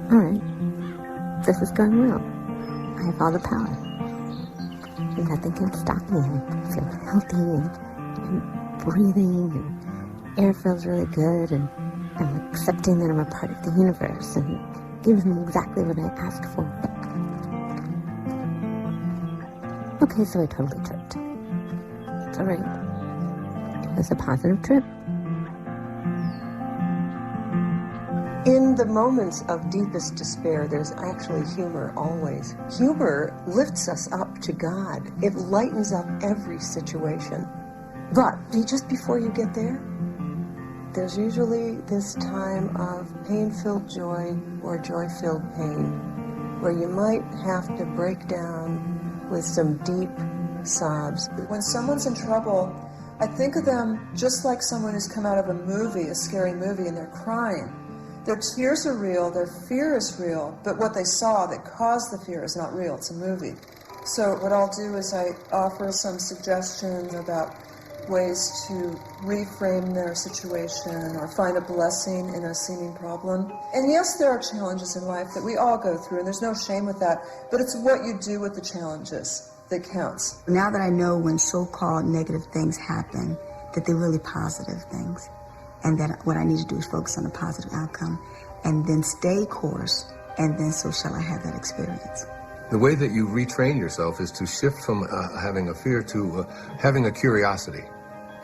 all right, this is going well. I have all the power. Nothing can stop me. I feel healthy and breathing, and air feels really good, and I'm accepting that I'm a part of the universe, and it gives me exactly what I asked for. Okay, so I totally tripped. It's all right. It was a positive trip. In the moments of deepest despair, there's actually humor always. Humor lifts us up to God. It lightens up every situation. But just before you get there, there's usually this time of pain-filled joy or joy-filled pain, where you might have to break down with some deep sobs. When someone's in trouble, I think of them just like someone who's come out of a movie, a scary movie, and they're crying. Their tears are real, their fear is real, but what they saw that caused the fear is not real, it's a movie. So what I'll do is I offer some suggestions about ways to reframe their situation or find a blessing in a seeming problem. And yes, there are challenges in life that we all go through, and there's no shame with that, but it's what you do with the challenges that counts. Now that I know when so-called negative things happen, that they're really positive things, and that what I need to do is focus on the positive outcome, and then stay course, and then so shall I have that experience. The way that you retrain yourself is to shift from having a fear to having a curiosity.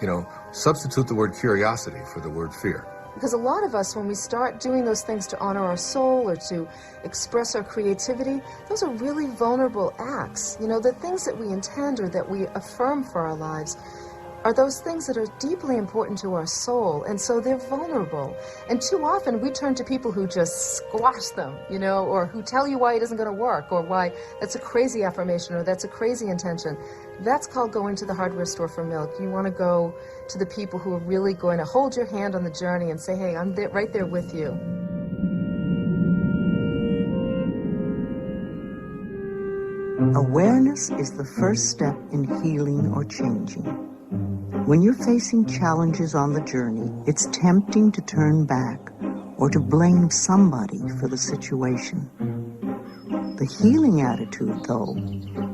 You know, substitute the word curiosity for the word fear. Because a lot of us, when we start doing those things to honor our soul or to express our creativity, those are really vulnerable acts. You know, the things that we intend or that we affirm for our lives are those things that are deeply important to our soul, and so they're vulnerable. And too often we turn to people who just squash them, you know, or who tell you why it isn't going to work, or why that's a crazy affirmation, or that's a crazy intention. That's called going to the hardware store for milk. You want to go to the people who are really going to hold your hand on the journey and say, hey, I'm right there with you. Awareness is the first step in healing or changing. When you're facing challenges on the journey, it's tempting to turn back or to blame somebody for the situation. The healing attitude, though,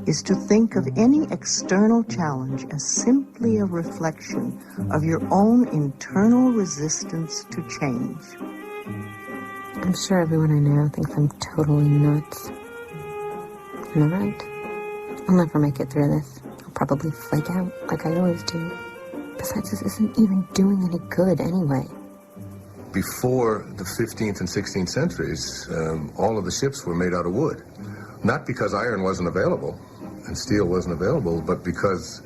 is to think of any external challenge as simply a reflection of your own internal resistance to change. I'm sure everyone I know thinks I'm totally nuts. Am I right? I'll never make it through this. I'll probably flake out like I always do. Besides, this isn't even doing any good anyway. Before the 15th and 16th centuries, all of the ships were made out of wood. Not because iron wasn't available and steel wasn't available, but because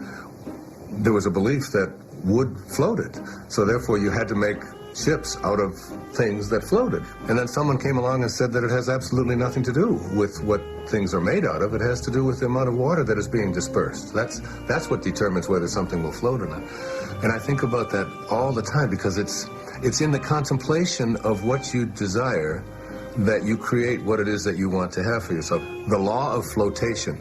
there was a belief that wood floated. So therefore you had to make ships out of things that floated. And then someone came along and said that it has absolutely nothing to do with what things are made out of. It has to do with the amount of water that is being dispersed. That's what determines whether something will float or not. And I think about that all the time, because it's in the contemplation of what you desire that you create what it is that you want to have for yourself. The law of flotation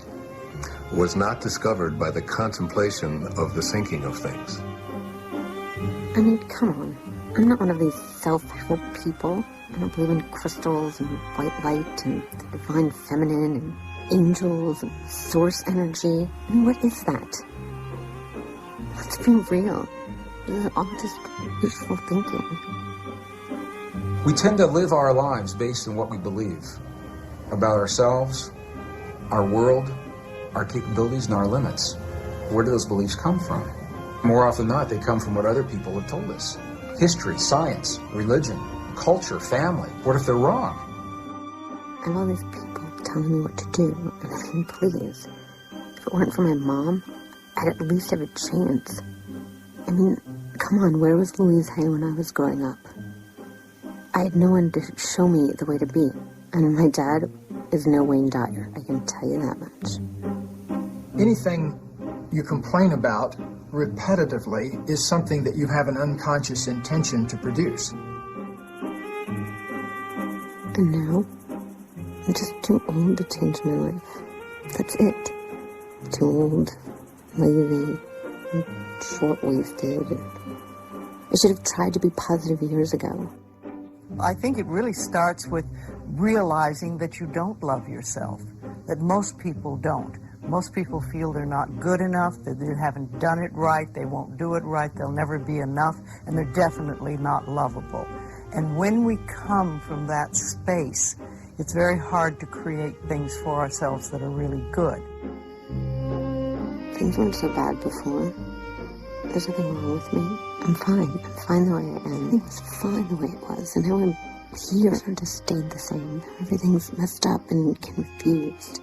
was not discovered by the contemplation of the sinking of things. I mean, come on. I'm not one of these self-help people. I don't believe in crystals and white light and the divine feminine and angels and source energy. I mean, what is that? Let's be real. This is all just wishful thinking. We tend to live our lives based on what we believe about ourselves, our world, our capabilities, and our limits. Where do those beliefs come from? More often than not, they come from what other people have told us. History, science, religion, culture, family. What if they're wrong? I have all these people telling me what to do, and I mean, please. If it weren't for my mom, I'd at least have a chance. I mean, come on, where was Lewis when I was growing up? I had no one to show me the way to be, and my dad is no Wayne Dyer, I can tell you that much. Anything you complain about repetitively is something that you have an unconscious intention to produce. And now, I'm just too old to change my life. That's it. Too old, lazy, and short-waisted. I should have tried to be positive years ago. I think it really starts with realizing that you don't love yourself, that most people don't. Most people feel they're not good enough, that they haven't done it right, they won't do it right, they'll never be enough, and they're definitely not lovable. And when we come from that space, it's very hard to create things for ourselves that are really good. Things weren't so bad before. There's nothing wrong with me. I'm fine. I'm fine the way I am. Everything was fine the way it was, and now I'm here. It just stayed the same. Everything's messed up and confused.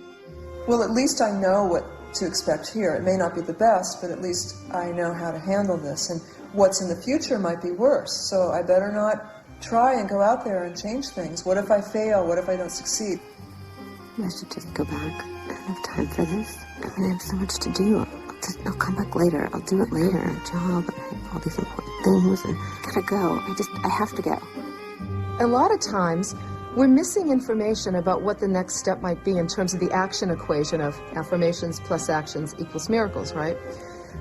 Well, at least I know what to expect here. It may not be the best, but at least I know how to handle this. And what's in the future might be worse, so I better not try and go out there and change things. What if I fail? What if I don't succeed? I should just go back. I don't have time for this. I have so much to do. I'll come back later. I'll do it later. A job, I have all these important things, and I gotta go. I have to go. A lot of times, we're missing information about what the next step might be in terms of the action equation of affirmations plus actions equals miracles, right?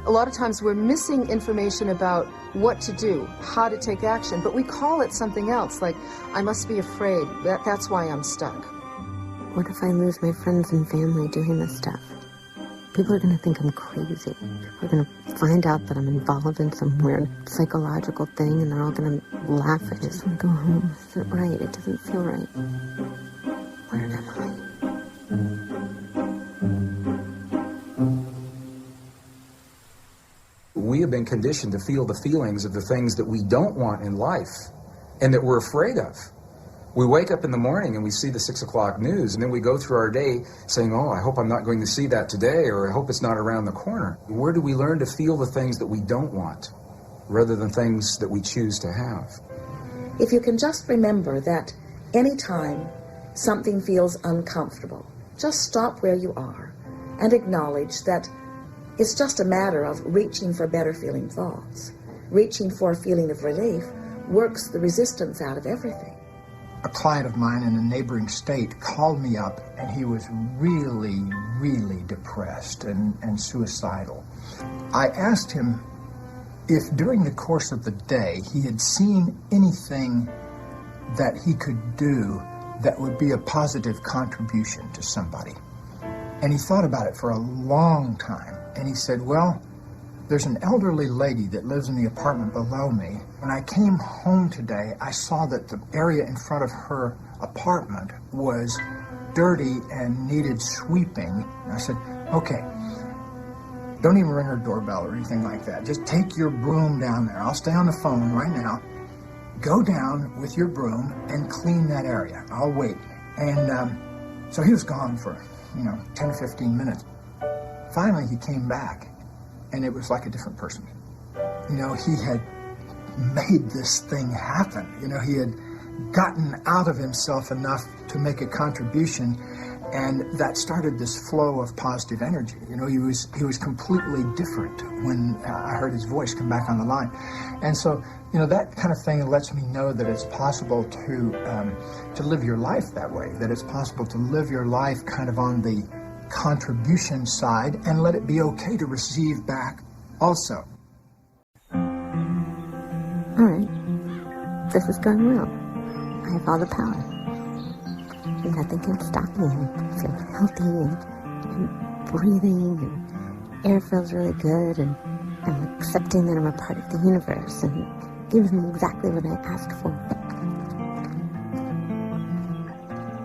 A lot of times we're missing information about what to do, how to take action, but we call it something else, like, I must be afraid, that's why I'm stuck. What if I lose my friends and family doing this stuff? People are going to think I'm crazy. People are going to find out that I'm involved in some weird psychological thing, and they're all going to laugh. I just want to go home. This isn't right. It doesn't feel right. Where am I? We have been conditioned to feel the feelings of the things that we don't want in life and that we're afraid of. We wake up in the morning and we see the 6 o'clock news, and then we go through our day saying, oh, I hope I'm not going to see that today, or I hope it's not around the corner. Where do we learn to feel the things that we don't want rather than things that we choose to have? If you can just remember that anytime something feels uncomfortable, just stop where you are and acknowledge that it's just a matter of reaching for better feeling thoughts. Reaching for a feeling of relief works the resistance out of everything. A client of mine in a neighboring state called me up, and he was really, really depressed and suicidal. I asked him if during the course of the day he had seen anything that he could do that would be a positive contribution to somebody. And he thought about it for a long time, and he said, well, there's an elderly lady that lives in the apartment below me. When I came home today, I saw that the area in front of her apartment was dirty and needed sweeping. And I said, okay, don't even ring her doorbell or anything like that. Just take your broom down there. I'll stay on the phone right now. Go down with your broom and clean that area. I'll wait. And so he was gone for, 10 or 15 minutes. Finally, he came back. And it was like a different person. He had made this thing happen. He had gotten out of himself enough to make a contribution, and that started this flow of positive energy. He was completely different when I heard his voice come back on the line. And so, that kind of thing lets me know that it's possible to live your life that way, that it's possible to live your life kind of on the contribution side and let it be okay to receive back also. All right. This is going well. I have all the power. Nothing can stop me. I feel healthy and breathing, and air feels really good, and I'm accepting that I'm a part of the universe, and it gives me exactly what I asked for.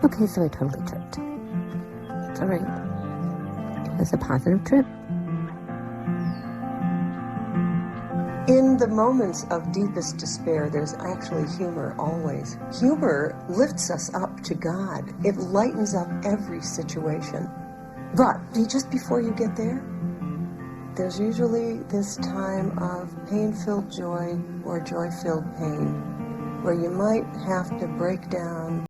Okay, so I totally tripped. It's all right. It was a positive trip. In the moments of deepest despair, there's actually humor always. Humor lifts us up to God. It lightens up every situation. But just before you get there, there's usually this time of pain-filled joy or joy-filled pain, where you might have to break down